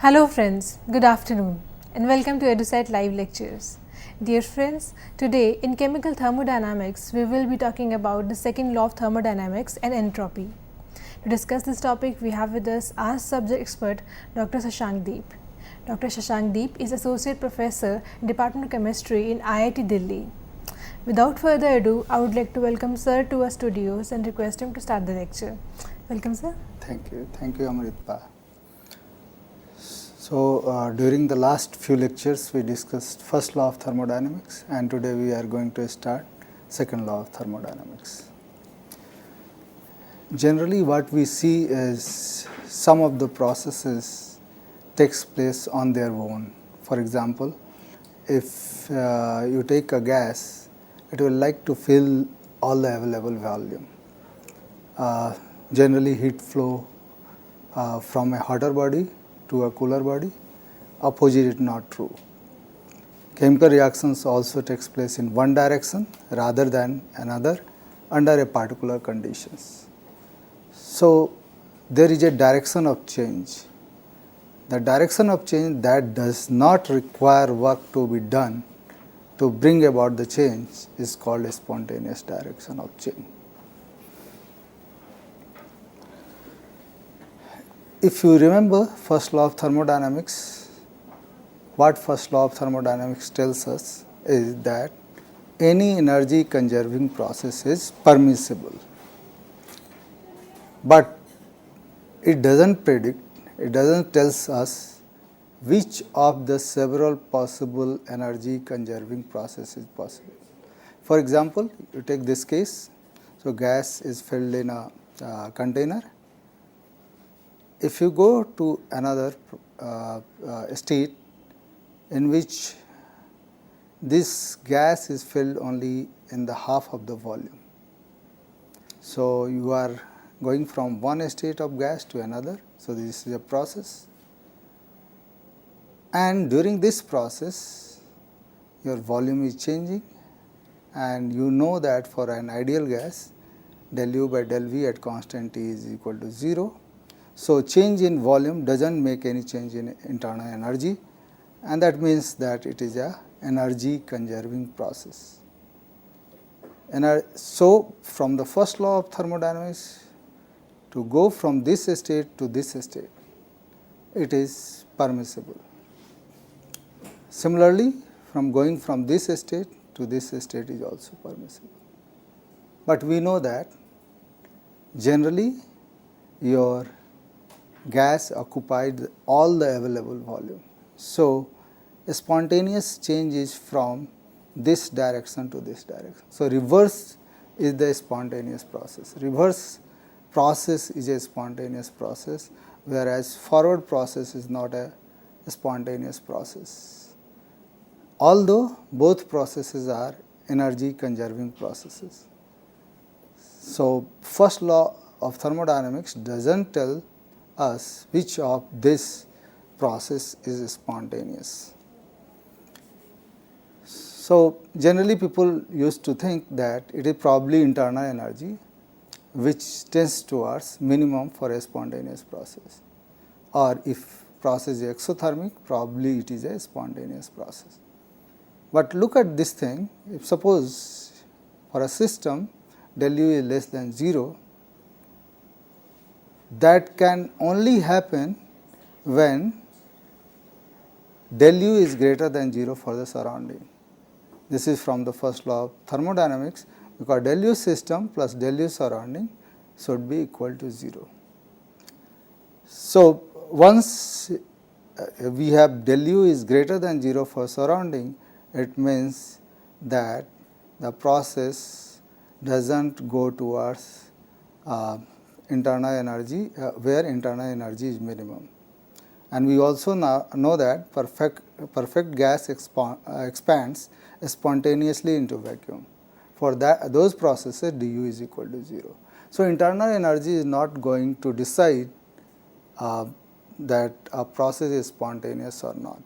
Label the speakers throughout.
Speaker 1: Hello friends, good afternoon and welcome to EduSite Live Lectures. Dear friends, today in chemical thermodynamics we will be talking about the second law of thermodynamics and entropy. To discuss this topic we have with us our subject expert Dr. Shashank Deep. Dr. Shashank Deep is Associate Professor in Department of Chemistry in IIT Delhi. Without further ado, I would like to welcome Sir to our studios and request him to start the lecture. Welcome, Sir.
Speaker 2: Thank you, Amritpa. So, during the last few lectures, we discussed first law of thermodynamics, and today we are going to start second law of thermodynamics. Generally, what we see is some of the processes takes place on their own. For example, if you take a gas, it will like to fill all the available volume. Generally, heat flow from a hotter body to a cooler body. Opposite is not true. Chemical reactions also takes place in one direction rather than another under a particular conditions. So, there is a direction of change. The direction of change that does not require work to be done to bring about the change is called a spontaneous direction of change. If you remember first law of thermodynamics, what first law of thermodynamics tells us is that any energy conserving process is permissible. But it doesn't predict, it doesn't tell us which of the several possible energy conserving process is possible. For example, you take this case, so gas is filled in a container. If you go to another state in which this gas is filled only in the half of the volume. So, you are going from one state of gas to another. So, this is a process, and during this process your volume is changing, and you know that for an ideal gas del U by del V at constant T is equal to 0. So, change in volume does not make any change in internal energy, and that means that it is a energy conserving process. So, from the first law of thermodynamics, to go from this state to this state, it is permissible. Similarly, from going from this state to this state is also permissible. But we know that generally your gas occupied all the available volume. So, a spontaneous change is from this direction to this direction. So, reverse is the spontaneous process. Reverse process is a spontaneous process, whereas forward process is not a spontaneous process. Although both processes are energy conserving processes. So, first law of thermodynamics does not tell us which of this process is spontaneous. So, generally people used to think that it is probably internal energy which tends towards minimum for a spontaneous process, or if process is exothermic, probably it is a spontaneous process. But look at this thing, if suppose for a system del U is less than 0, that can only happen when del U is greater than 0 for the surrounding. This is from the first law of thermodynamics, because del U system plus del U surrounding should be equal to 0. So, once we have del U is greater than 0 for surrounding, it means that the process does not go towards internal energy where internal energy is minimum. And we also know that perfect gas expands spontaneously into vacuum. For that, those processes du is equal to 0. So, internal energy is not going to decide that a process is spontaneous or not.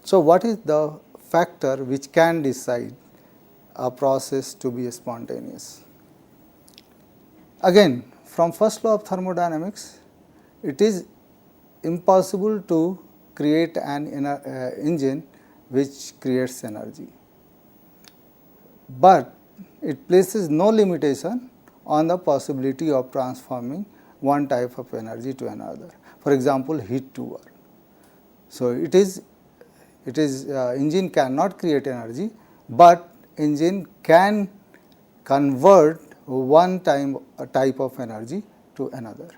Speaker 2: So, what is the factor which can decide a process to be spontaneous? Again, from first law of thermodynamics, it is impossible to create an engine which creates energy, but it places no limitation on the possibility of transforming one type of energy to another. For example, heat to work. So, it is engine cannot create energy, but engine can convert one type of energy to another.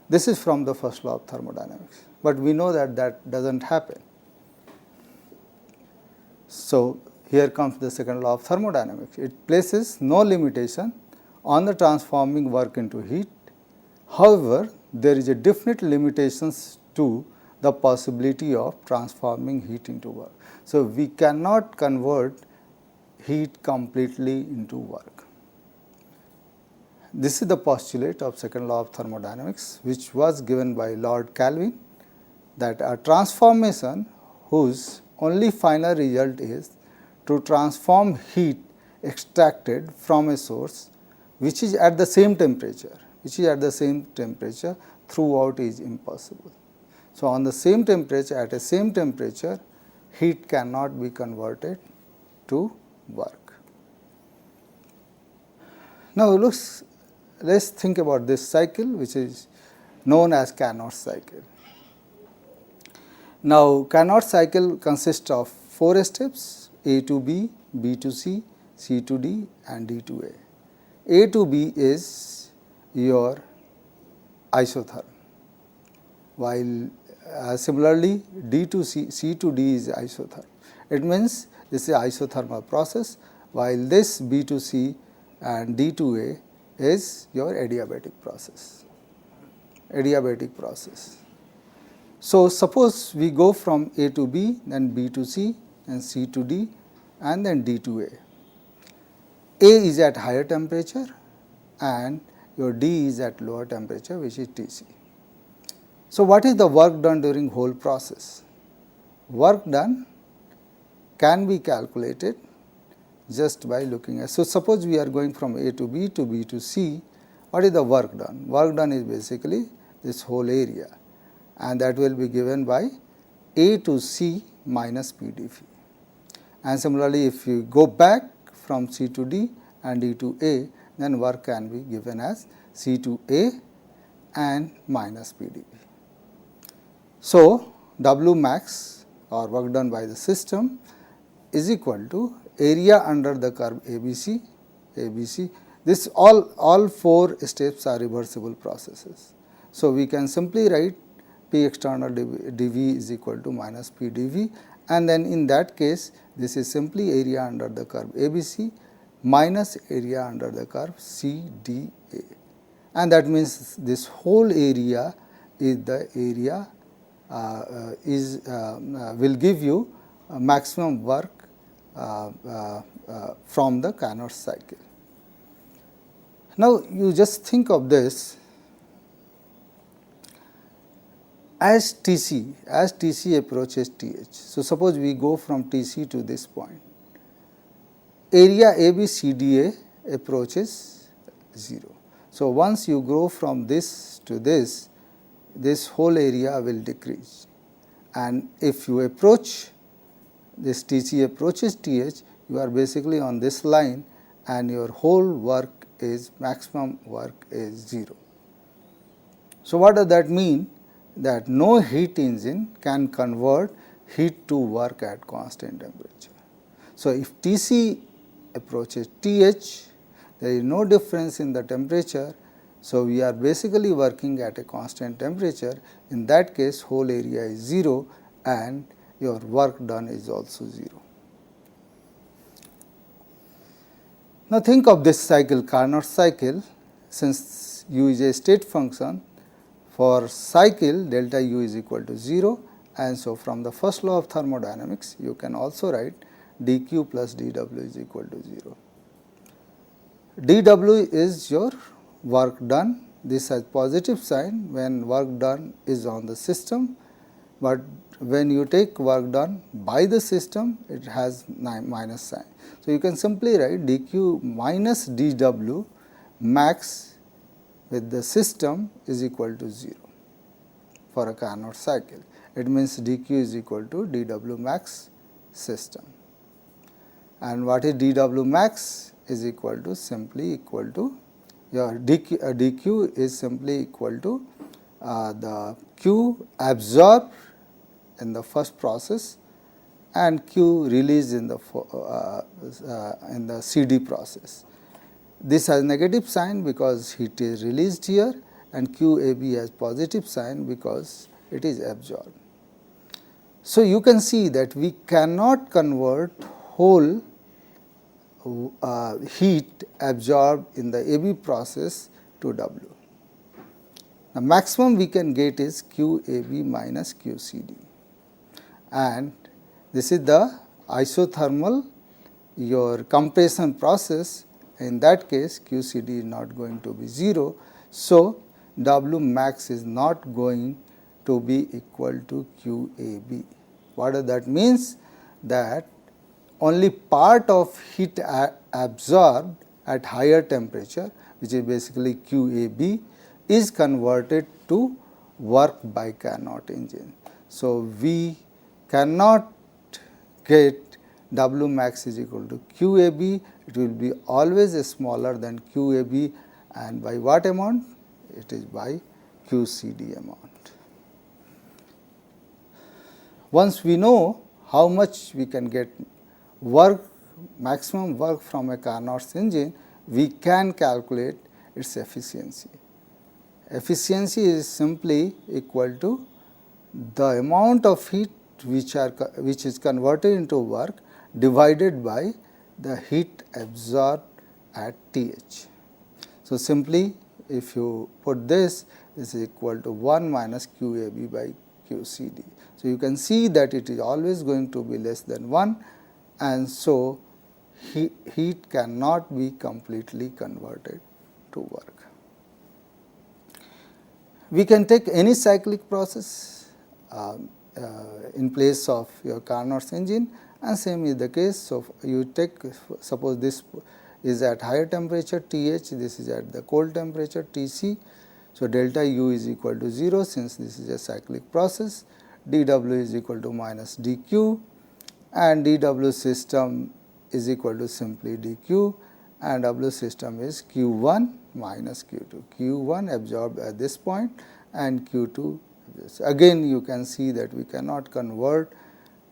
Speaker 2: This is from the first law of thermodynamics, but we know that that does not happen. So, here comes the second law of thermodynamics. It places no limitation on the transforming work into heat. However, there is a definite limitations to the possibility of transforming heat into work. So, we cannot convert heat completely into work. This is the postulate of second law of thermodynamics, which was given by Lord Kelvin, that a transformation whose only final result is to transform heat extracted from a source which is at the same temperature, throughout is impossible. So, on the same temperature, at a same temperature, heat cannot be converted to work. Now, let's think about this cycle, which is known as Carnot cycle. Now, Carnot cycle consists of 4 steps: A to B, B to C, C to D, and D to A. A to B is your isotherm, while similarly D to C, C to D is isotherm. It means this is isothermal process, while this B to C and D to A is your adiabatic process. So, suppose we go from A to B, then B to C, then C to D, and then D to A. A is at higher temperature and your D is at lower temperature, which is Tc. So, what is the work done during whole process? Work done can be calculated just by looking at. So, suppose we are going from A to B to C, what is the work done? Work done is basically this whole area, and that will be given by A to C minus PdV. And similarly, if you go back from C to D and D to A, then work can be given as C to A and minus PdV. So, W max, or work done by the system, is equal to area under the curve ABC. This all 4 steps are reversible processes. So, we can simply write P external dV is equal to minus P dV, and then in that case this is simply area under the curve ABC minus area under the curve CDA, and that means this whole area is the area will give you maximum work from the Carnot cycle. Now, you just think of this as Tc approaches Th. So, suppose we go from Tc to this point, area ABCDA approaches 0. So, once you go from this to this whole area will decrease, and if you approach this Tc approaches Th, you are basically on this line and your whole work is maximum work is 0. So, what does that mean? That no heat engine can convert heat to work at constant temperature. So, if Tc approaches Th, there is no difference in the temperature. So, we are basically working at a constant temperature. In that case, whole area is 0 and your work done is also 0. Now, think of this cycle, Carnot cycle. Since u is a state function, for cycle delta u is equal to 0, and so from the first law of thermodynamics you can also write dq plus dw is equal to 0. dw is your work done. This has positive sign when work done is on the system, but when you take work done by the system, it has minus sign. So, you can simply write dq minus dw max with the system is equal to 0. for a Carnot cycle. It means dq is equal to dW max system. And what is dW max is equal to simply equal to your dq is simply equal to the q absorbed in the first process and q released in the CD process. This has negative sign because heat is released here, and QAB has positive sign because it is absorbed. So, you can see that we cannot convert whole heat absorbed in the AB process to W. The maximum we can get is QAB minus QCD, and this is the isothermal your compression process. In that case, QCD is not going to be 0. So, W max is not going to be equal to QAB. What does that means? That only part of heat absorbed at higher temperature, which is basically QAB, is converted to work by Carnot engine. So, we cannot get W max is equal to QAB, it will be always smaller than QAB, and by what amount? It is by QCD amount. Once we know how much we can get work, maximum work from a Carnot's engine, we can calculate its efficiency. Efficiency is simply equal to the amount of heat which is converted into work divided by the heat absorbed at TH. So, simply if you put this is equal to 1 minus QAB by QCD. So, you can see that it is always going to be less than 1, and so heat cannot be completely converted to work. We can take any cyclic process in place of your Carnot's engine, and same is the case. So, you take, suppose this is at higher temperature TH, this is at the cold temperature TC. So, delta U is equal to 0 since this is a cyclic process, dW is equal to minus dQ, and dW system is equal to simply dQ, and W system is Q1 minus Q2, Q1 absorbed at this point and Q2. Again you can see that we cannot convert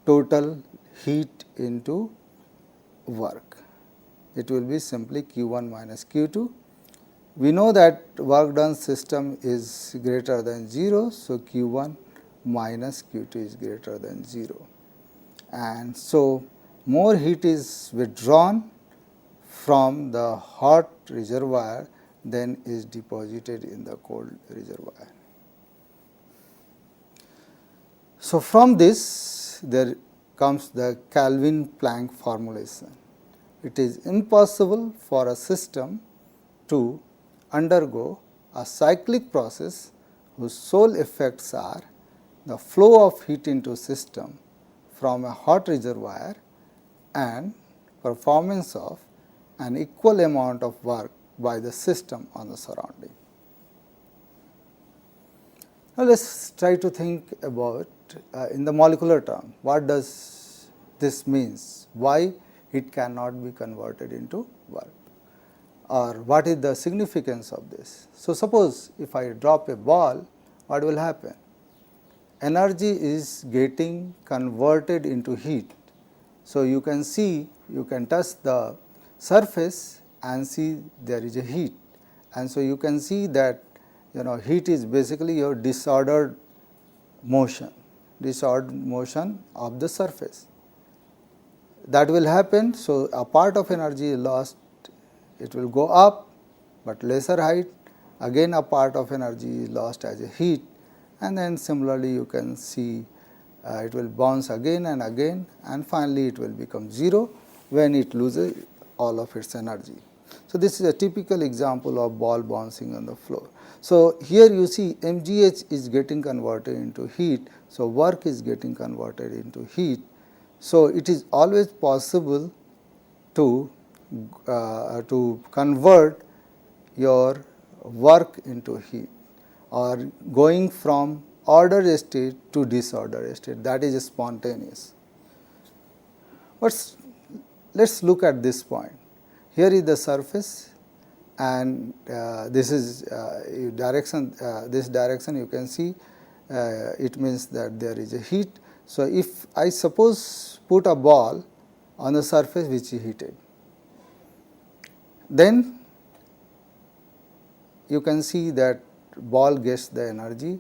Speaker 2: total heat into work. It will be simply Q1 minus Q2. We know that work done system is greater than 0. So, Q1 minus Q2 is greater than 0. And so, more heat is withdrawn from the hot reservoir than is deposited in the cold reservoir. So, from this there comes the Kelvin-Planck formulation. It is impossible for a system to undergo a cyclic process whose sole effects are the flow of heat into system from a hot reservoir and performance of an equal amount of work by the system on the surrounding. Now, let us try to think about in the molecular term, what does this means? Why it cannot be converted into work, or what is the significance of this? So, suppose if I drop a ball, what will happen? Energy is getting converted into heat. So, you can see, you can touch the surface and see there is a heat, and so you can see that heat is basically your disordered motion of the surface. That will happen. So, a part of energy is lost, it will go up, but lesser height, again a part of energy is lost as a heat, and then similarly you can see it will bounce again and again, and finally it will become 0 when it loses all of its energy. So, this is a typical example of ball bouncing on the floor. So, here you see mgh is getting converted into heat. So, work is getting converted into heat. So, it is always possible to convert your work into heat, or going from ordered state to disordered state, that is spontaneous. But let us look at this point. Here is the surface, and this is direction. This direction you can see, it means that there is a heat. So, if I suppose put a ball on the surface which is heated, then you can see that ball gets the energy,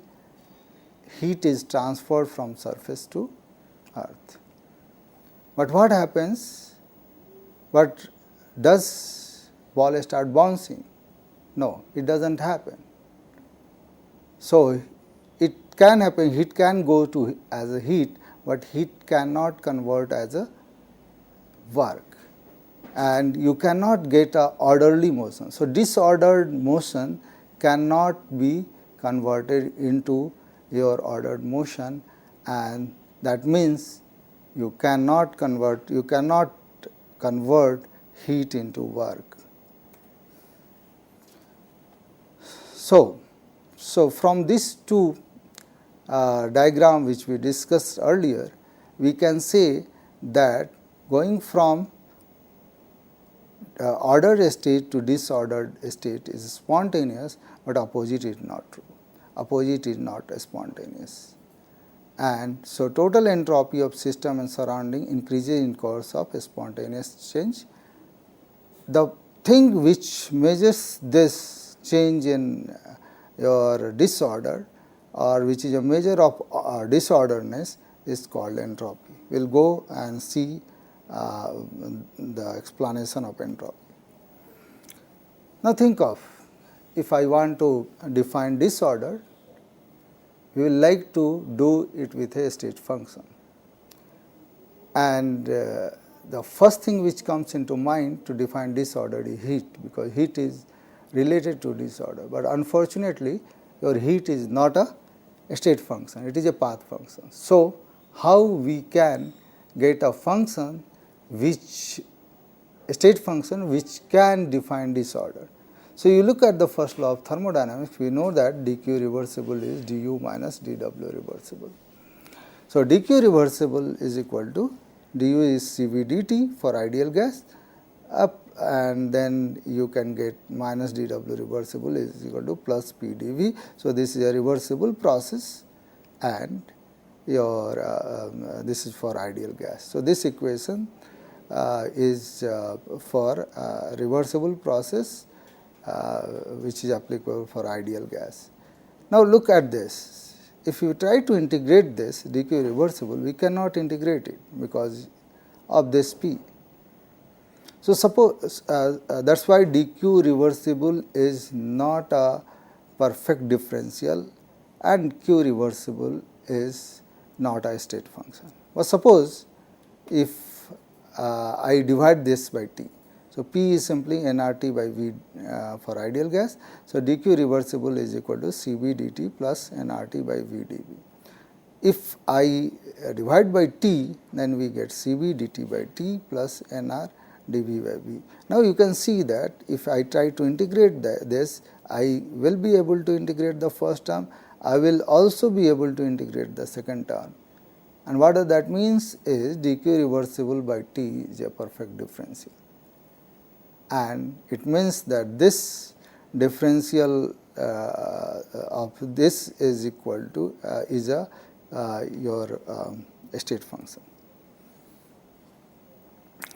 Speaker 2: heat is transferred from surface to earth. But what happens? But does ball start bouncing? No, it does not happen. So, it can happen, heat can go to as a heat, but heat cannot convert as a work, and you cannot get a orderly motion. So, disordered motion cannot be converted into your ordered motion, and that means you cannot convert heat into work. So, from these two diagram which we discussed earlier, we can say that going from ordered state to disordered state is spontaneous, but opposite is not true. Opposite is not spontaneous. And so, total entropy of system and surrounding increases in course of spontaneous change. The thing which measures this change in your disorder, or which is a measure of disorderness, is called entropy. We will go and see the explanation of entropy. Now, think of, if I want to define disorder, we will like to do it with a state function, and the first thing which comes into mind to define disorder is heat, because heat is related to disorder, but unfortunately your heat is not a state function, it is a path function. So, how we can get a function which state function which can define disorder? So, you look at the first law of thermodynamics, we know that dq reversible is du minus dw reversible. So, dq reversible is equal to du is Cv dt for ideal gas up, and then you can get minus dw reversible is equal to plus p dv. So, this is a reversible process, and your this is for ideal gas. So, this equation is for reversible process which is applicable for ideal gas. Now, look at this. If you try to integrate this dq reversible, we cannot integrate it because of this p. So, suppose that is why dq reversible is not a perfect differential and q reversible is not a state function. But suppose if I divide this by t. So, P is simply nRT by V for ideal gas. So, dq reversible is equal to Cv dt plus nRT by V dV. If I divide by T, then we get Cv dt by T plus nR dV by V. Now, you can see that if I try to integrate this, I will be able to integrate the first term, I will also be able to integrate the second term. And what does that means is dq reversible by T is a perfect differential. And it means that this differential of this is equal to is a your state function.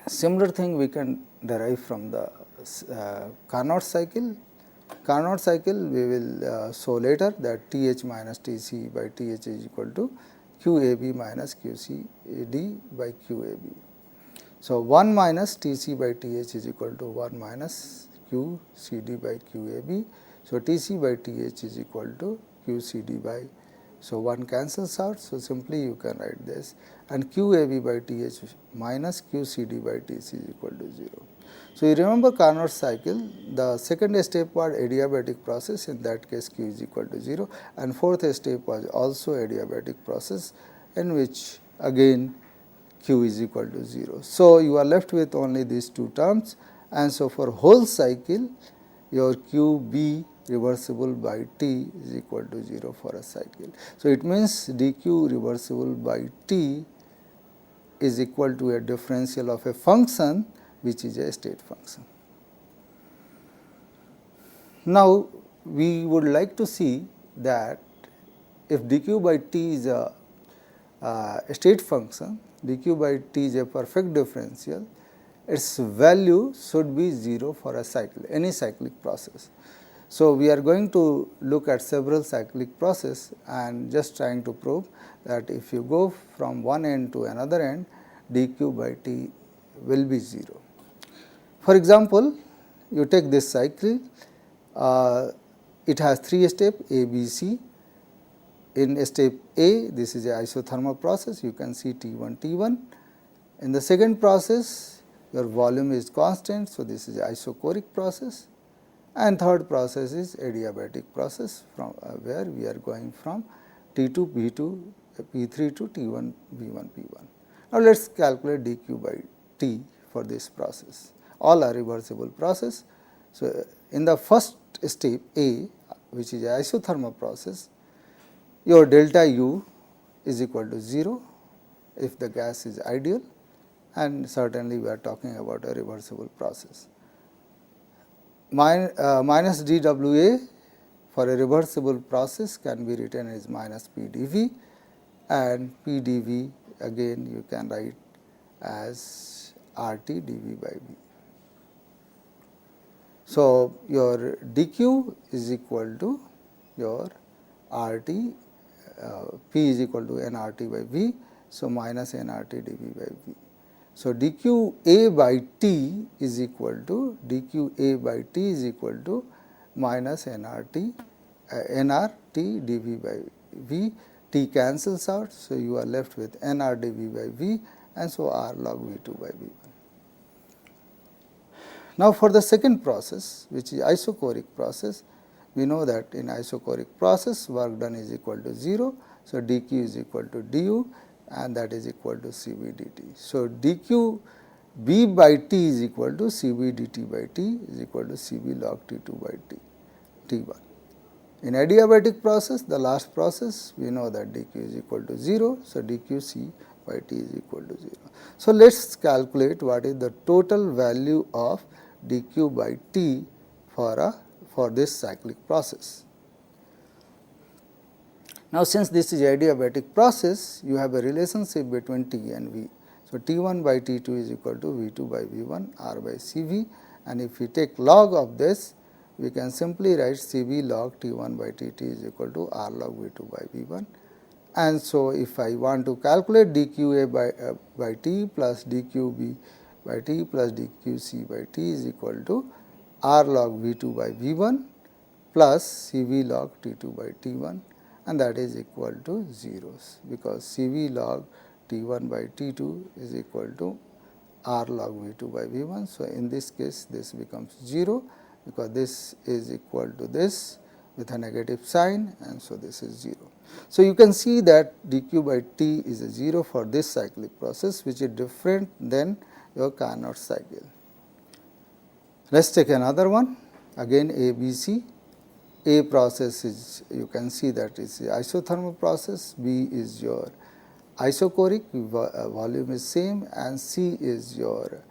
Speaker 2: Similar thing we can derive from the Carnot cycle. Carnot cycle we will show later that Th minus Tc by Th is equal to Qab minus Qcd by Qab. So, 1 minus Tc by Th is equal to 1 minus Qcd by Qab. So, Tc by Th is equal to Qcd by, so 1 cancels out. So, simply you can write this, and Qab by Th minus Qcd by Tc is equal to 0. So, you remember Carnot cycle, the second step was adiabatic process, in that case Q is equal to 0, and fourth step was also adiabatic process, in which again Q is equal to 0. So, you are left with only these two terms, and so for whole cycle your Qb reversible by t is equal to 0 for a cycle. So, it means dq reversible by t is equal to a differential of a function which is a state function. Now, we would like to see that if dq by t is a state function, dq by t is a perfect differential, its value should be 0 for a cycle, any cyclic process. So, we are going to look at several cyclic process and just trying to prove that if you go from one end to another end, dq by t will be 0. For example, you take this cycle, it has 3 steps A, B, C. In step A, this is a isothermal process, you can see T1, T1. In the second process, your volume is constant, so this is isochoric process. And third process is adiabatic process, from where we are going from T2, P2, P3 to T1, V1, P1. Now, let us calculate dq by t for this process. All are reversible process. So, in the first step A, which is isothermal process, your delta U is equal to 0 if the gas is ideal, and certainly we are talking about a reversible process. Minus dWA for a reversible process can be written as minus PdV, and PdV again you can write as RT dV by V. So, your dq is equal to your RT, P is equal to nRT by V. So, minus nRT dV by V. So, dq A by T is equal to dq A by T is equal to minus nRT dV by V. T cancels out. So, you are left with nR dV by V, and so R log V2 by V1. Now, for the second process, which is isochoric process, we know that in isochoric process work done is equal to 0. So, dq is equal to du, and that is equal to Cv dt. So, dq B by T is equal to Cv dt by T is equal to Cv log T2 by T1. In adiabatic process, the last process, we know that dq is equal to 0. So, dq C by T is equal to 0. So, let us calculate what is the total value of dq by T for this cyclic process. Now, since this is adiabatic process, you have a relationship between T and V. So, T1 by T2 is equal to V2 by V1 R by Cv, and if we take log of this, we can simply write Cv log T1 by Tt is equal to R log V2 by V1. And so, if I want to calculate dqa by T plus dqb by T plus dqc by T is equal to R log V2 by V1 plus Cv log T2 by T1, and that is equal to 0, because Cv log T1 by T2 is equal to R log V2 by V1. So, in this case this becomes 0, because this is equal to this with a negative sign, and so this is 0. So, you can see that dq by T is a 0 for this cyclic process, which is different than your Carnot cycle. Let us take another one, again A, B, C. A process is, you can see that is a isothermal process, B is your isochoric, volume is same, and C is your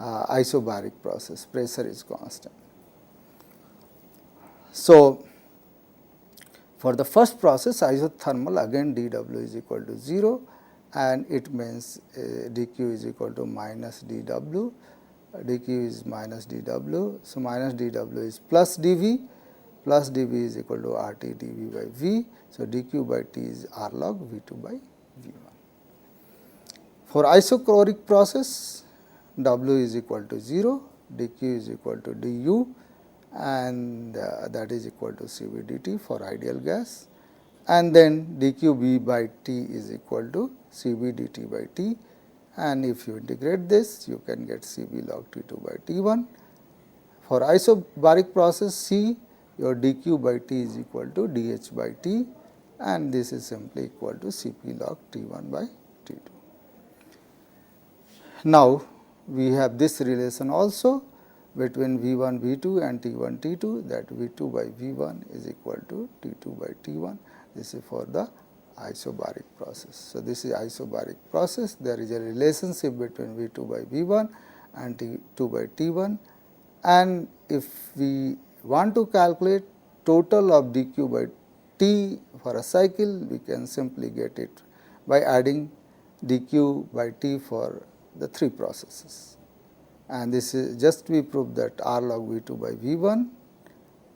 Speaker 2: isobaric process, pressure is constant. So, for the first process isothermal, again dW is equal to 0, and it means dq is equal to minus dW, dq is minus dW. So, minus dW is plus dV is equal to RT dV by V. So, dq by T is R log V2 by V1. For isochoric process, W is equal to 0, dq is equal to du, and that is equal to Cv dt for ideal gas, and then dqB by T is equal to Cv dt by T, and if you integrate this, you can get Cv log T2 by T1. For isobaric process C, your dq by T is equal to dH by T, and this is simply equal to Cp log T1 by T2. Now, we have this relation also, between V1 V2 and T1 T2, that V2 by V1 is equal to T2 by T1. This is for the isobaric process. So, this is isobaric process. There is a relationship between V2 by V1 and T2 by T1, and if we want to calculate total of dq by T for a cycle, we can simply get it by adding dq by T for the 3 processes. And this is just we prove that R log V2 by V1.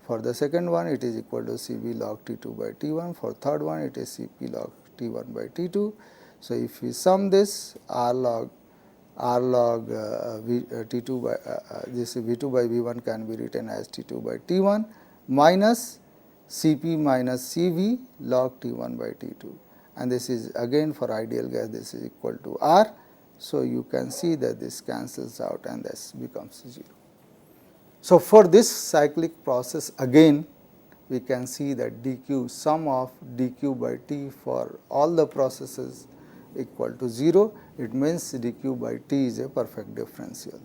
Speaker 2: For the second one, it is equal to Cv log T2 by T1. For third one, it is Cp log T1 by T2. So, if we sum this, R log T2 by this V2 by V1 can be written as T2 by T1 minus Cp minus Cv log T1 by T2, and this is again for ideal gas, this is equal to R. So, you can see that this cancels out and this becomes 0. So, for this cyclic process again we can see that dq sum of dq by T for all the processes equal to 0. It means dq by T is a perfect differential.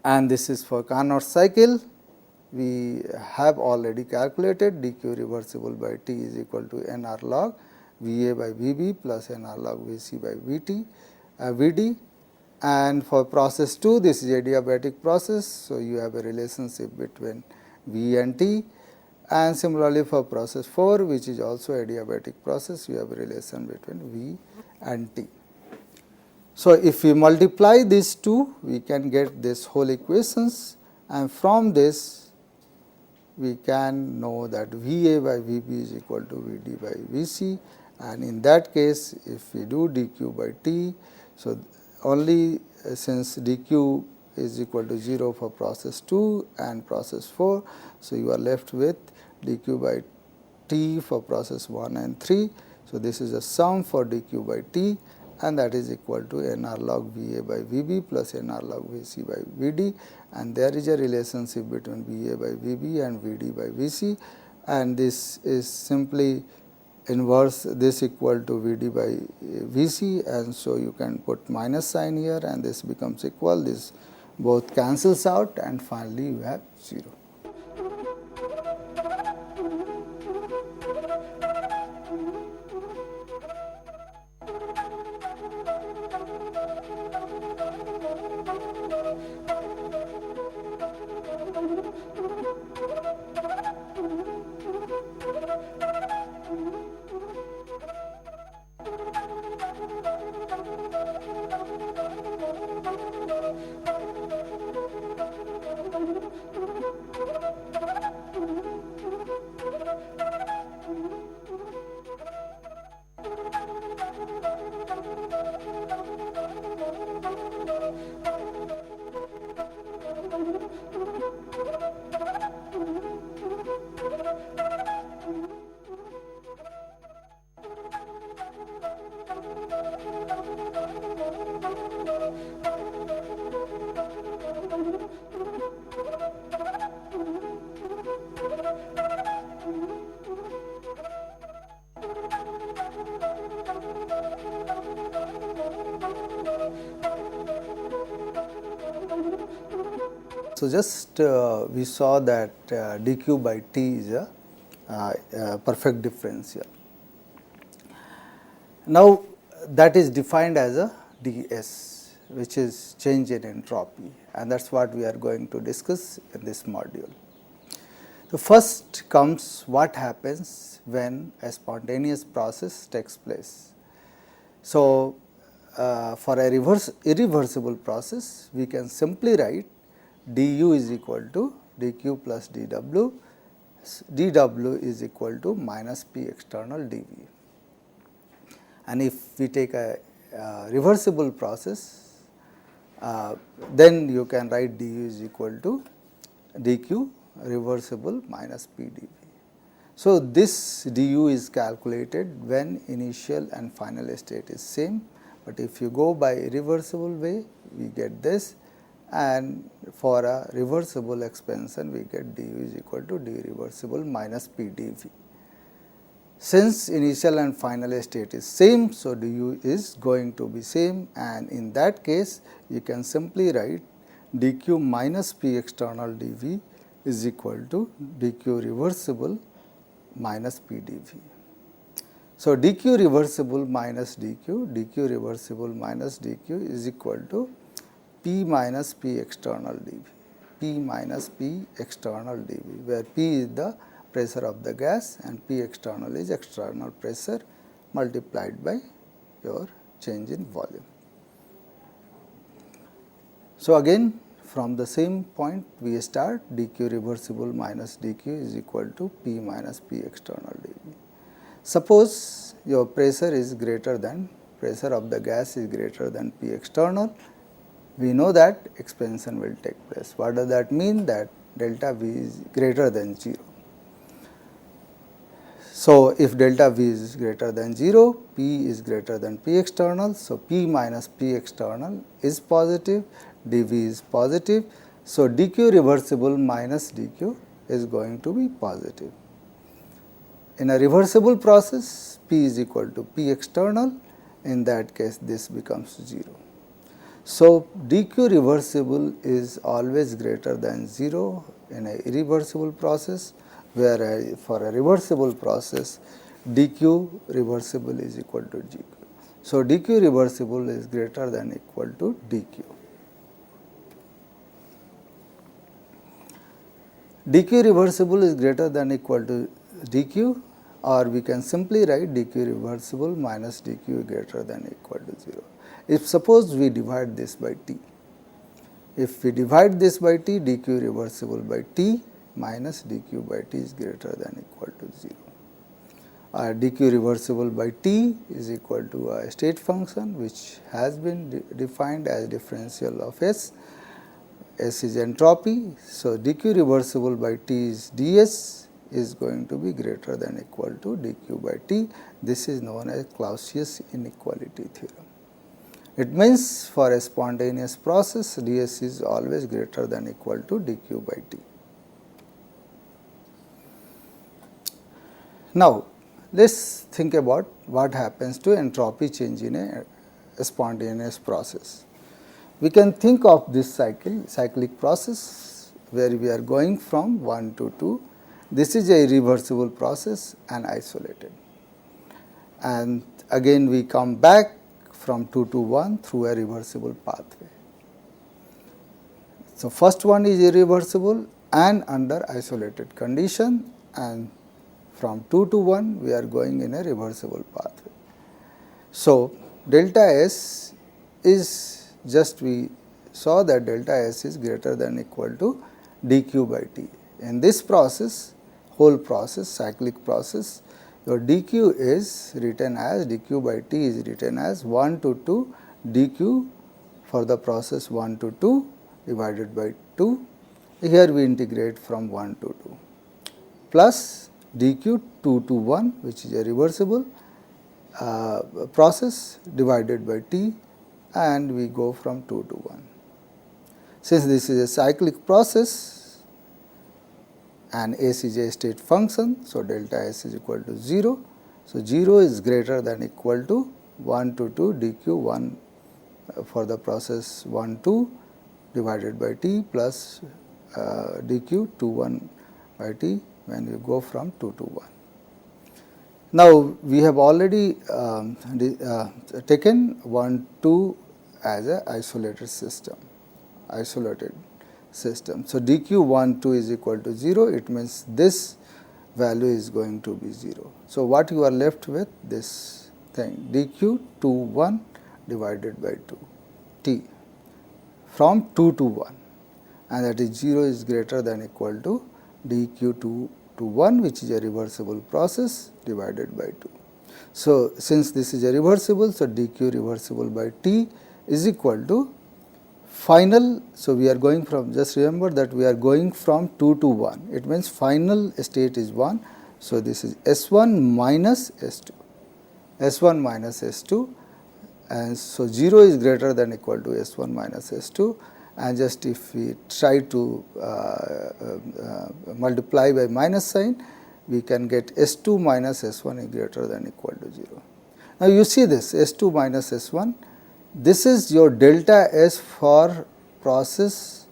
Speaker 2: And this is for Carnot cycle. We have already calculated dq reversible by T is equal to nR log Va by Vb plus nR log Vc by Vd. And for process 2, this is adiabatic process. So, you have a relationship between V and T, and similarly for process 4, which is also adiabatic process, you have a relation between V and T. So, if we multiply these two, we can get this whole equations, and from this we can know that Va by Vb is equal to Vd by Vc, and in that case if we do dq by T, so only since dq is equal to 0 for process 2 and process 4. So, you are left with dq by T for process 1 and 3. So, this is a sum for dq by T, and that is equal to nR log Va by Vb plus nR log Vc by Vd, and there is a relationship between Va by Vb and Vd by Vc, and this is simply inverse this equal to Vd by Vc, and so you can put minus sign here and this becomes equal, this both cancels out and finally you have 0. So, just we saw that dq by T is a perfect differential. Now, that is defined as a ds, which is change in entropy, and that is what we are going to discuss in this module. So, first comes what happens when a spontaneous process takes place. So, for a irreversible process, we can simply write du is equal to dq plus dw, dw is equal to minus p external dv. And if we take a reversible process, then you can write du is equal to dq reversible minus p dv. So, this du is calculated when initial and final state is same, but if you go by irreversible way, we get this, and for a reversible expansion we get du is equal to d reversible minus p dv. Since initial and final state is same, so du is going to be same, and in that case you can simply write dq minus p external dv is equal to dq reversible minus p dv. So, dq reversible minus dq reversible minus dq is equal to p minus p external dv, p minus p external dv, where p is the pressure of the gas and p external is external pressure multiplied by your change in volume. So, again from the same point we start, dq reversible minus dq is equal to p minus p external dv. Suppose your pressure is greater than, pressure of the gas is greater than p external, we know that expansion will take place. What does that mean? That delta V is greater than 0. So, if delta V is greater than 0, P is greater than P external. So, P minus P external is positive, dV is positive. So, dq reversible minus dq is going to be positive. In a reversible process, P is equal to P external, in that case this becomes 0. So, dq reversible is always greater than 0 in a irreversible process, where for a reversible process dq reversible is equal to gq. So, dq reversible is greater than equal to dq. dq reversible is greater than equal to dq, or we can simply write dq reversible minus dq greater than equal to 0. If suppose we divide this by t, if we divide this by t, dq reversible by t minus dq by t is greater than equal to 0. Dq reversible by t is equal to a state function which has been defined as differential of S. S is entropy. So, dq reversible by t is ds is going to be greater than equal to dq by t. This is known as Clausius inequality theorem. It means for a spontaneous process, ds is always greater than equal to dq by t. Now, let us think about what happens to entropy change in a spontaneous process. We can think of this cyclic process where we are going from 1 to 2. This is a irreversible process and isolated. And again we come back from 2 to 1 through a reversible pathway. So, first one is irreversible and under isolated condition, and from 2 to 1 we are going in a reversible pathway. So, delta S is just, we saw that delta S is greater than equal to dq by t. In this process, whole process, cyclic process, your dq is written as, dq by t is written as 1 to 2 dq for the process 1 to 2 divided by 2. Here we integrate from 1 to 2 plus dq 2 to 1, which is a reversible process, divided by t, and we go from 2 to 1. Since this is a cyclic process and S is a state function, so delta S is equal to 0. So, 0 is greater than equal to 1 to 2 dq 1 for the process 1 2 divided by t plus dq 2 1 by t when we go from 2 to 1. Now, we have already taken 1 2 as a isolated system, So, dq 1 2 is equal to 0, it means this value is going to be 0. So, what you are left with, this thing dq 2 1 divided by 2 t from 2 to 1, and that is 0 is greater than equal to dq 2 to 1, which is a reversible process, divided by 2. So, since this is a reversible, so dq reversible by t is equal to final. So, we are going from, just remember that we are going from 2 to 1, it means final state is 1. So, this is S1 minus S2, S1 minus S2, and so 0 is greater than equal to S1 minus S2, and just if we try to multiply by minus sign, we can get S2 minus S1 is greater than equal to 0. Now, you see this S2 minus S1, this is your delta S for process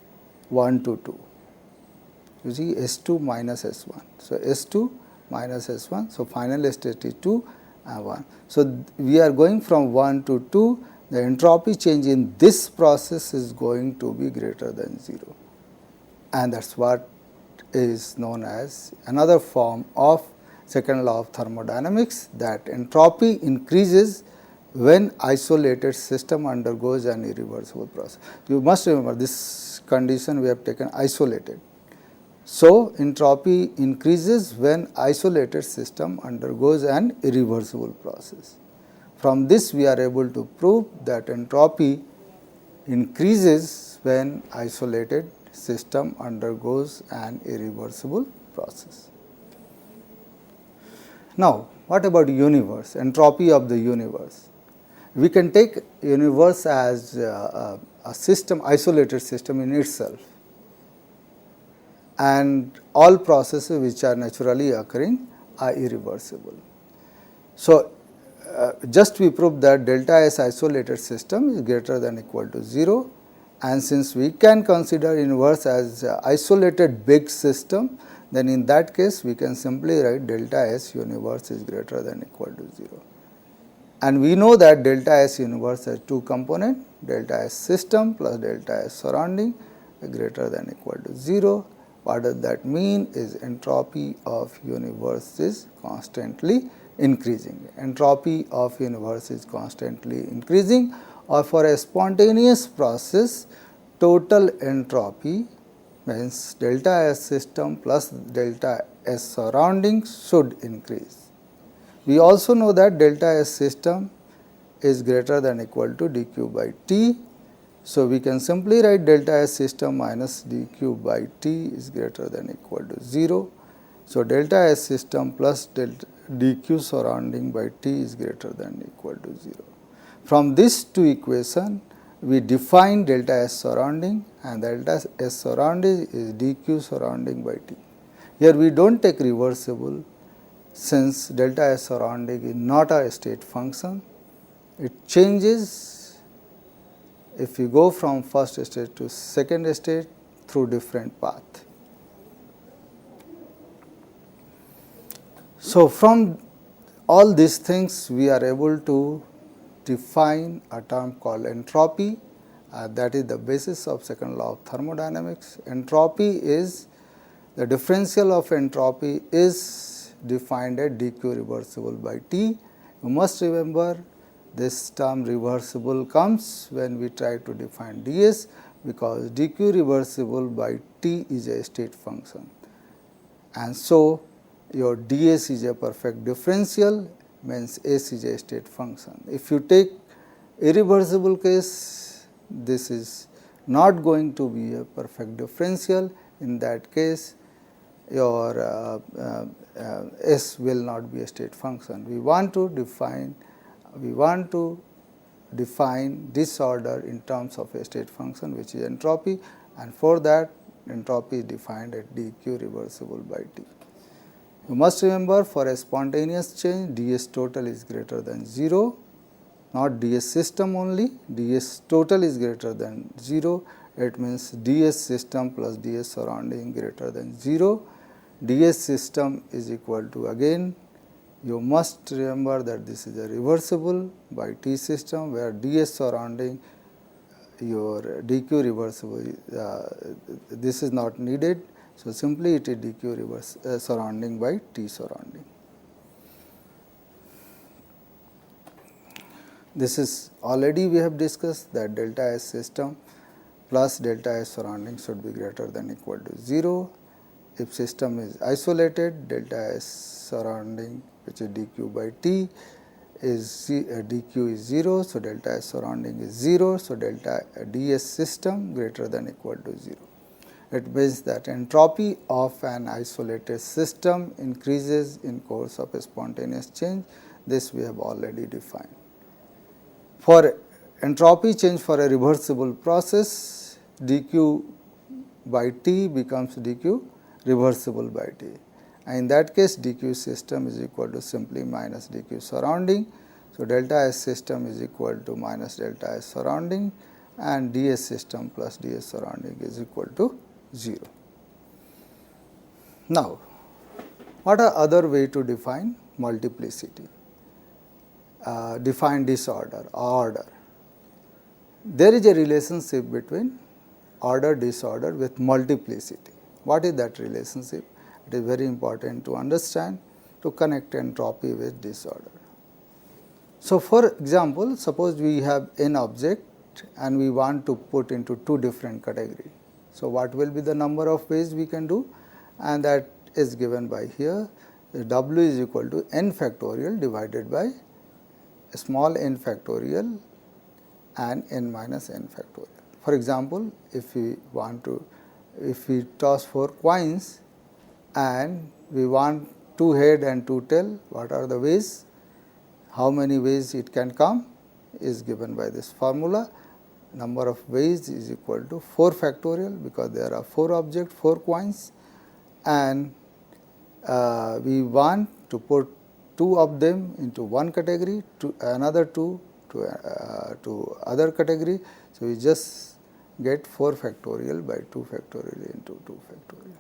Speaker 2: 1 to 2. You see S2 minus S1. So, S2 minus S1. So, final state is 2 and 1. So, we are going from 1 to 2. The entropy change in this process is going to be greater than 0, and that is what is known as another form of second law of thermodynamics, that entropy increases when isolated system undergoes an irreversible process. You must remember this condition we have taken isolated. So, entropy increases when isolated system undergoes an irreversible process. From this we are able to prove that entropy increases when isolated system undergoes an irreversible process. Now, what about universe, entropy of the universe? We can take universe as a system, isolated system in itself, and all processes which are naturally occurring are irreversible. So, just we prove that delta S isolated system is greater than equal to 0, and since we can consider universe as isolated big system, then in that case we can simply write delta S universe is greater than equal to 0. And we know that delta S universe has two components, delta S system plus delta S surrounding greater than equal to 0. What does that mean? Is entropy of universe is constantly increasing. Entropy of universe is constantly increasing, or for a spontaneous process, total entropy means delta S system plus delta S surrounding should increase. We also know that delta S system is greater than equal to dq by t. So, we can simply write delta S system minus dq by t is greater than equal to 0. So, delta S system plus delta dq surrounding by t is greater than equal to 0. From these two equations, we define delta S surrounding, and delta S surrounding is dq surrounding by t. Here we do not take reversible, since delta S surrounding is not a state function. It changes if you go from first state to second state through different path. So, from all these things we are able to define a term called entropy, that is the basis of second law of thermodynamics. Entropy is, the differential of entropy is defined as dq reversible by t. You must remember this term reversible comes when we try to define ds, because dq reversible by t is a state function, and so your ds is a perfect differential, means s is a state function. If you take irreversible case, this is not going to be a perfect differential. In that case, your s will not be a state function. We want to define disorder in terms of a state function, which is entropy, and for that entropy is defined as dq reversible by t. You must remember, for a spontaneous change, ds total is greater than 0, not ds system only, ds total is greater than 0. It means ds system plus ds surrounding greater than 0. ds system is equal to, again you must remember that this is a reversible by t system, where ds surrounding your dq reversible, this is not needed. So, simply it is dq reverse surrounding by t surrounding. This is already we have discussed that delta S system plus delta S surrounding should be greater than equal to 0. If system is isolated, delta S surrounding, which is dq by t, is dq is 0. So, delta S surrounding is 0. So, delta ds system greater than equal to 0. It means that entropy of an isolated system increases in course of a spontaneous change. This we have already defined. For entropy change for a reversible process, dq by t becomes dq reversible by t. And in that case, dq system is equal to simply minus dq surrounding. So, delta S system is equal to minus delta S surrounding, and ds system plus ds surrounding is equal to 0. Now, what are other way to define multiplicity? Define disorder or order. There is a relationship between order disorder with multiplicity. What is that relationship? It is very important to understand to connect entropy with disorder. So, for example, suppose we have n object and we want to put into two different categories. So, what will be the number of ways we can do, and that is given by here. W is equal to n factorial divided by small n factorial and n minus n factorial. For example, if we toss 4 coins and we want 2 head and 2 tail, what are the ways? How many ways it can come is given by this formula. Number of ways is equal to 4 factorial, because there are 4 objects, 4 coins, and we want to put 2 of them into one category, to another 2 to other category. So, we just get 4 factorial by 2 factorial into 2 factorial.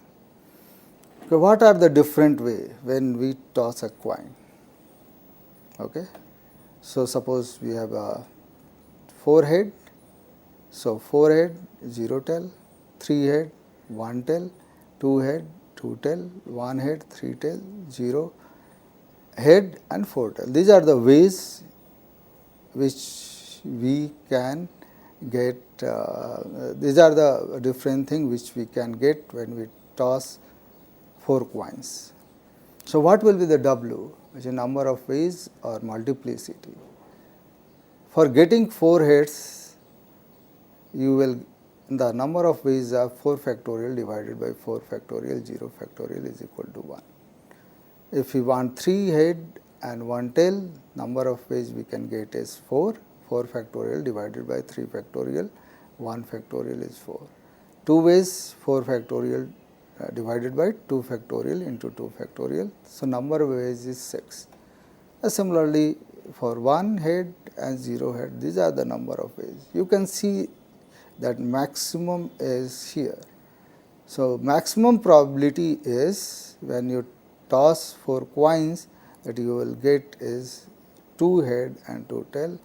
Speaker 2: So, what are the different way when we toss a coin? Okay. So, suppose we have a 4 head. So, 4 head 0 tail, 3 head 1 tail, 2 head 2 tail, 1 head 3 tail, 0 head and 4 tail. These are the ways which we can get, these are the different things which we can get when we toss 4 coins. So, what will be the W, which is number of ways or multiplicity? For getting 4 heads, you will, the number of ways are 4 factorial divided by 4 factorial, 0 factorial is equal to 1. If we want 3 head and 1 tail, number of ways we can get is 4, 4 factorial divided by 3 factorial, 1 factorial is 4. 2 ways 4 factorial divided by 2 factorial into 2 factorial. So, number of ways is 6. Similarly, for 1 head and 0 head, these are the number of ways. You can see that maximum is here. So, maximum probability is when you toss 4 coins, that you will get is 2 head and 2 tail,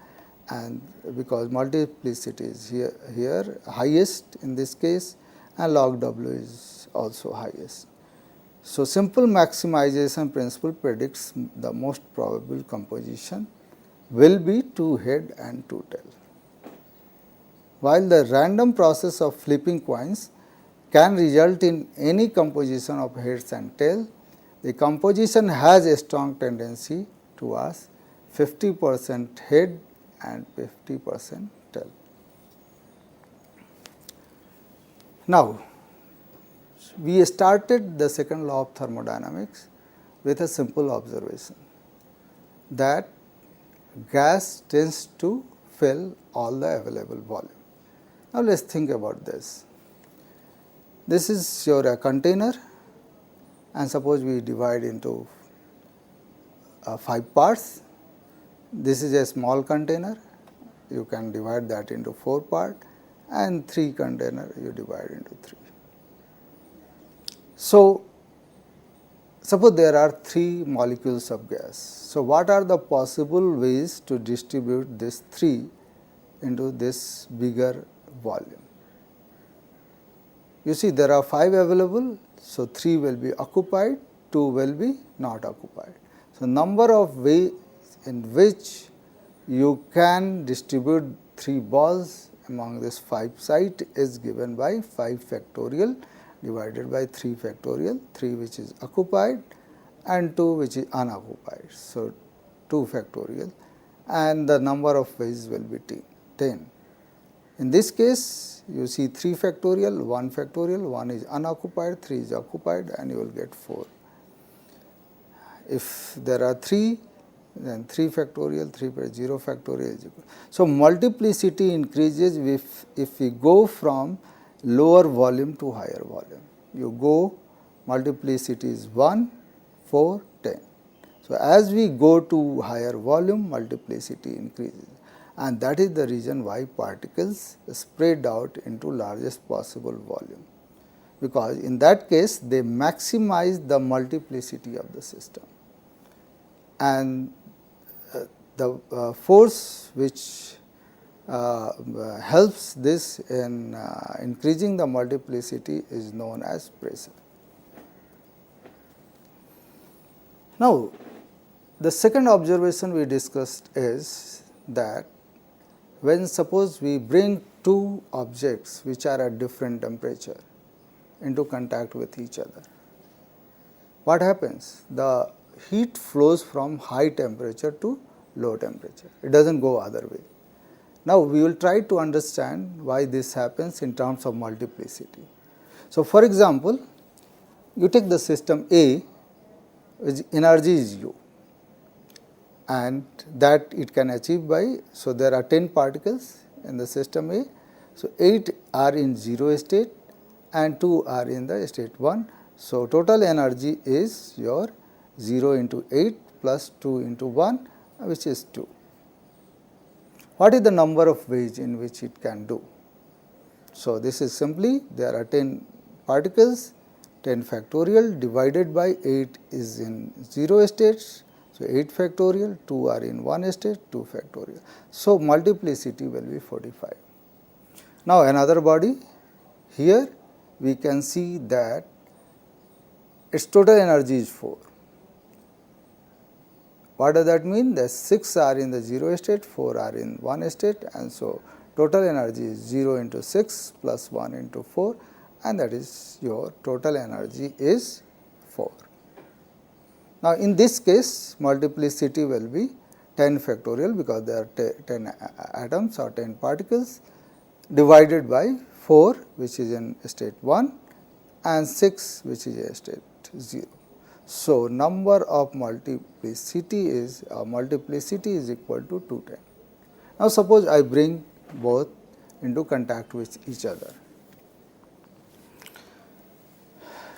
Speaker 2: and because multiplicity is here highest in this case, and log W is also highest. So, simple maximization principle predicts the most probable composition will be 2 head and 2 tail. While the random process of flipping coins can result in any composition of heads and tail, the composition has a strong tendency towards 50% head and 50% tail. Now, we started the second law of thermodynamics with a simple observation that gas tends to fill all the available volume. Now, let us think about this. This is your container, and suppose we divide into 5 parts. This is a small container, you can divide that into 4 parts, and 3 container you divide into 3. So, suppose there are 3 molecules of gas. So, what are the possible ways to distribute this 3 into this bigger volume? You see, there are 5 available. So, 3 will be occupied, 2 will be not occupied. So, number of ways in which you can distribute 3 balls among this 5 site is given by 5 factorial divided by 3 factorial, 3 which is occupied and 2 which is unoccupied. So, 2 factorial, and the number of ways will be 10. In this case, you see 3 factorial, 1 factorial, 1 is unoccupied, 3 is occupied, and you will get 4. If there are 3, then 3 factorial, 3 by 0 factorial is equal. So, multiplicity increases if we go from lower volume to higher volume. You go, multiplicity is 1, 4, 10. So, as we go to higher volume, multiplicity increases. and that is the reason why particles spread out into largest possible volume, because in that case they maximize the multiplicity of the system, and the force which helps this in increasing the multiplicity is known as pressure. Now, the second observation we discussed is that when suppose we bring two objects which are at different temperature into contact with each other, what happens? The heat flows from high temperature to low temperature, it does not go other way. Now, we will try to understand why this happens in terms of multiplicity. So, for example, you take the system A, which energy is U, and that it can achieve by, so there are 10 particles in the system A. So, 8 are in 0 state and 2 are in the state 1. So, total energy is your 0 into 8 plus 2 into 1, which is 2. What is the number of ways in which it can do? So, this is simply there are 10 particles, 10 factorial divided by 8 is in 0 states. So, 8 factorial, 2 are in 1 state, 2 factorial. So, multiplicity will be 45. Now, another body, here we can see that its total energy is 4. What does that mean? That 6 are in the 0 state, 4 are in 1 state, and so total energy is 0 into 6 plus 1 into 4, and that is your total energy is 4. Now, in this case multiplicity will be 10 factorial, because there are 10 atoms or 10 particles, divided by 4 which is in state 1 and 6 which is in state 0. So, number of multiplicity is equal to 210. Now, suppose I bring both into contact with each other.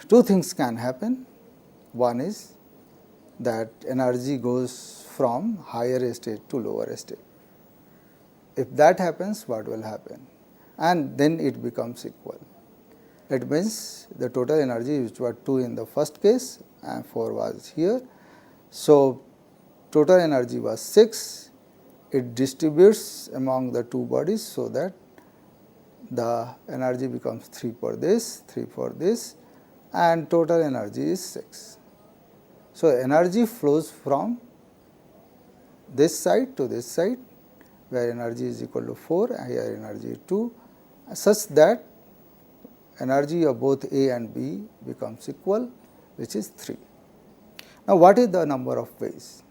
Speaker 2: Two things can happen. One is that energy goes from higher state to lower state. If that happens, what will happen? And then it becomes equal. It means the total energy, which was 2 in the first case and 4 was here. So, total energy was 6, it distributes among the two bodies, so that the energy becomes 3 for this, 3 for this, and total energy is 6. So, energy flows from this side to this side, where energy is equal to 4 and here energy is 2, such that energy of both A and B becomes equal, which is 3. Now, what is the number of ways?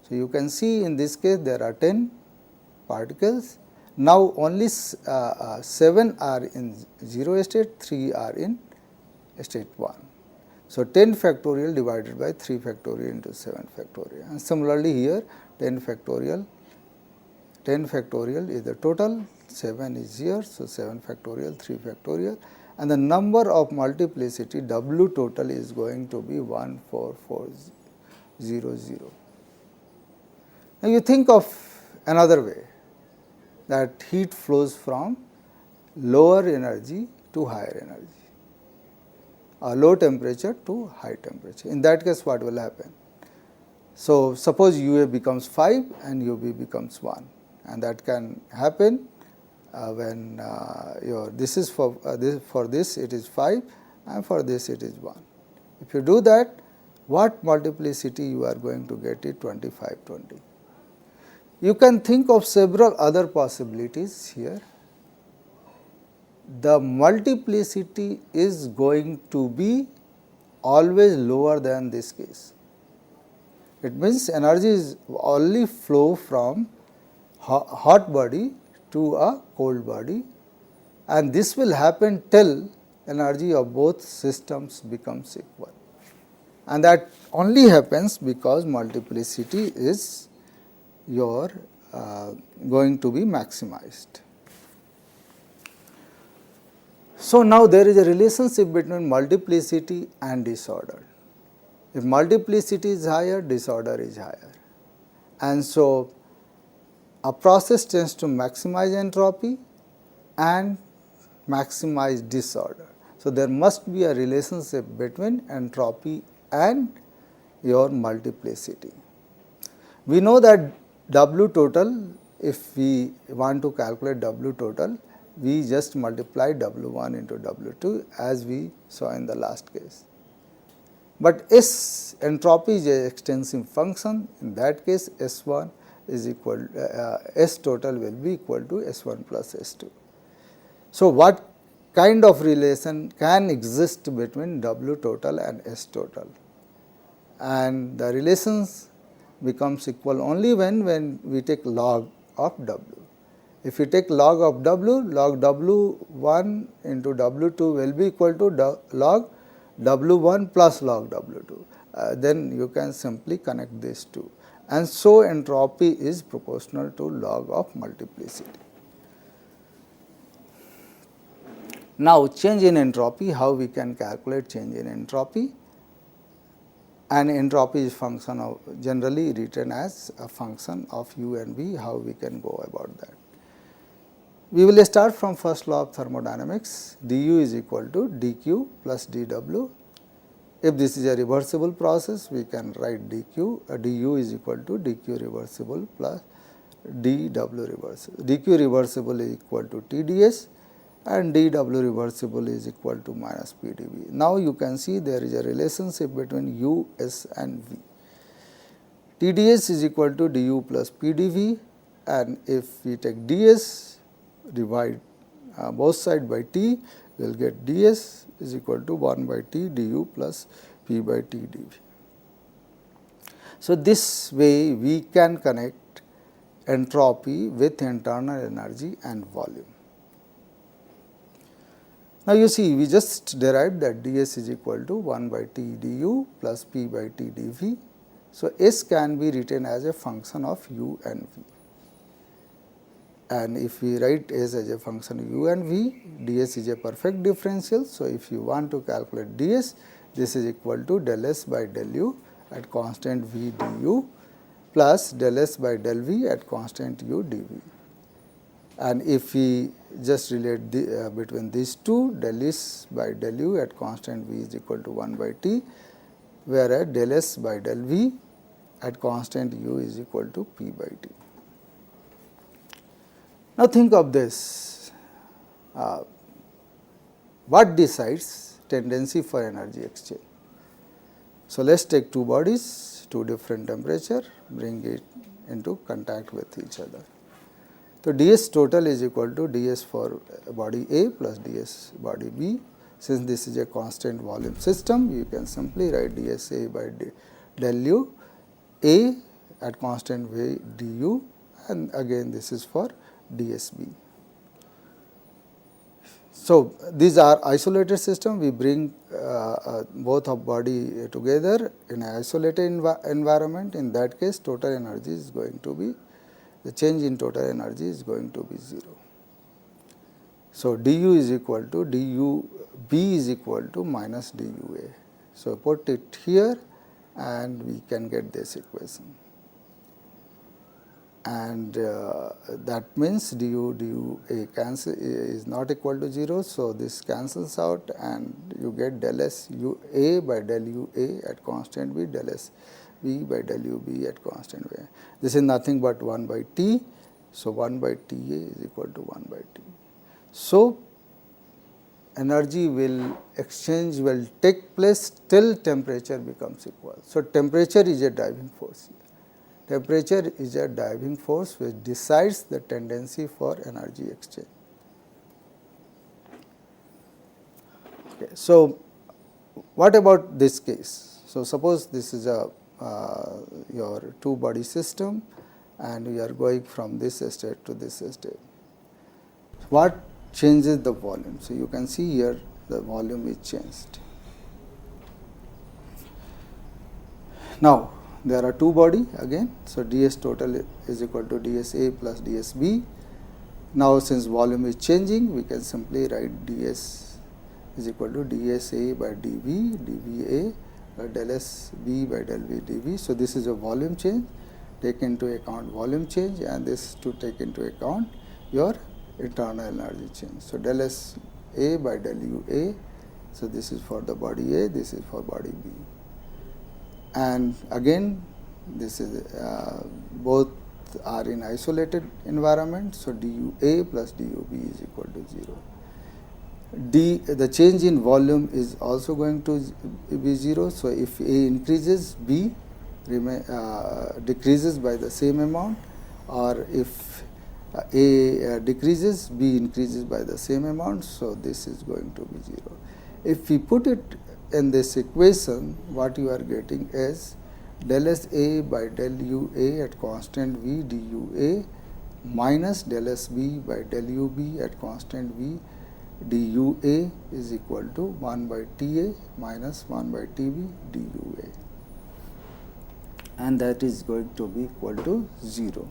Speaker 2: So, you can see in this case there are 10 particles. Now, only 7 are in 0 state, 3 are in state 1. So, 10 factorial divided by 3 factorial into 7 factorial, and similarly here 10 factorial is the total, 7 is here. So, 7 factorial, 3 factorial, and the number of multiplicity W total is going to be 14400. Now, you think of another way, that heat flows from lower energy to higher energy, or low temperature to high temperature. In that case, what will happen? So, suppose UA becomes 5 and UB becomes 1, and that can happen when this is for this it is 5 and for this it is 1. If you do that, what multiplicity you are going to get is 2520. You can think of several other possibilities here. The multiplicity is going to be always lower than this case. It means energy is only flow from hot body to a cold body, and this will happen till energy of both systems becomes equal, and that only happens because multiplicity is your going to be maximized. So, now there is a relationship between multiplicity and disorder. If multiplicity is higher, disorder is higher, and so a process tends to maximize entropy and maximize disorder. So, there must be a relationship between entropy and your multiplicity. We know that W total, if we want to calculate W total, we just multiply W1 into W2 as we saw in the last case. But S entropy is an extensive function, in that case S1 is equal, S total will be equal to S1 plus S2. So, what kind of relation can exist between W total and S total? And the relations becomes equal only when we take log of W. If you take log of W, log W1 into W2 will be equal to log W1 plus log W2. Then you can simply connect these two. And so, entropy is proportional to log of multiplicity. Now, change in entropy, how we can calculate change in entropy? And entropy is function of, generally written as a function of U and V, how we can go about that. We will start from first law of thermodynamics, du is equal to dq plus dw. If this is a reversible process, we can write du is equal to dq reversible plus dw reversible. dq reversible is equal to TdS and dw reversible is equal to minus PdV. Now, you can see there is a relationship between u, s and v. TdS is equal to du plus PdV, and if we take ds, divide both sides by t, we will get ds is equal to 1 by t du plus p by t dv. So, this way we can connect entropy with internal energy and volume. Now, you see we just derived that ds is equal to 1 by t du plus p by t dv. So, s can be written as a function of u and v. And if we write s as a function of u and v, ds is a perfect differential. So, if you want to calculate ds, this is equal to del s by del u at constant v du plus del s by del v at constant u dv. And if we just relate between these two, del s by del u at constant v is equal to 1 by t, whereas del s by del v at constant u is equal to p by t. Now, think of this, what decides tendency for energy exchange? So, let us take two bodies, two different temperature, bring it into contact with each other. So, ds total is equal to ds for body A plus ds body B. Since this is a constant volume system, you can simply write ds A by del u A at constant v du, and again this is for dsB. So, these are isolated system, we bring both of body together in an isolated environment. In that case, total energy is going to be, the change in total energy is going to be 0. So, du is equal to du B is equal to minus dua. So, put it here and we can get this equation. And that means du A cancel is not equal to 0. So, this cancels out and you get del s u A by del u A at constant B, del s B by del u B at constant B. This is nothing but 1 by T. So, 1 by T A is equal to 1 by T. So, energy will exchange will take place till temperature becomes equal. So, temperature is a driving force. Temperature is a driving force which decides the tendency for energy exchange. Okay. So, what about this case? So, suppose this is a your two body system and we are going from this state to this state. What changes the volume? So, you can see here the volume is changed. Now, there are two body again. So, ds total is equal to ds A plus ds B. Now, since volume is changing, we can simply write ds is equal to ds A by dV, dV A del s B by del V dV. So, this is a volume change. take into account volume change, and this to take into account your internal energy change. So del S A by del U A. So this is for the body A, this is for body B. And again, this is both are in isolated environment. So du A plus du B is equal to 0. The change in volume is also going to be 0. So if A increases, B decreases by the same amount, or if A decreases, B increases by the same amount. So this is going to be 0. If we put it in this equation, what you are getting is del S A by del U A at constant V du A minus del S B by del U B at constant V du A is equal to 1 by T A minus 1 by T B du A, and that is going to be equal to 0.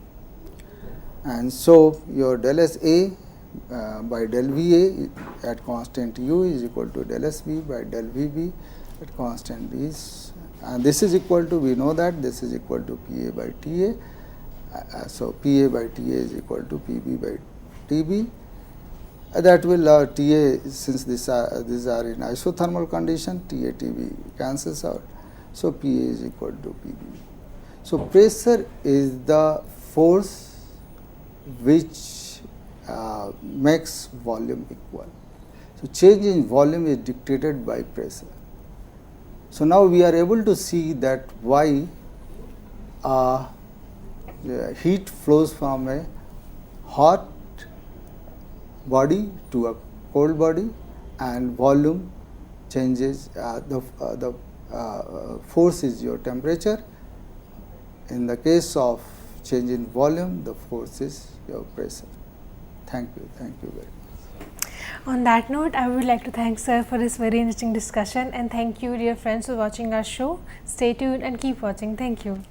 Speaker 2: And so your del S A by del V A at constant U is equal to del S B by del V B at constant B is, and this is equal to, we know that this is equal to P A by T A. So P A by T A is equal to P B by T B. That will T A, since these are in isothermal condition, T A T B cancels out. So P A is equal to P B. So pressure is the force which makes volume equal. So change in volume is dictated by pressure. So now we are able to see that why heat flows from a hot body to a cold body, and volume changes, the force is your temperature. In the case of change in volume, the force is your pressure. Thank you very much.
Speaker 1: On that note, I would like to thank sir for this very interesting discussion, and thank you dear friends for watching our show. Stay tuned and keep watching. Thank you.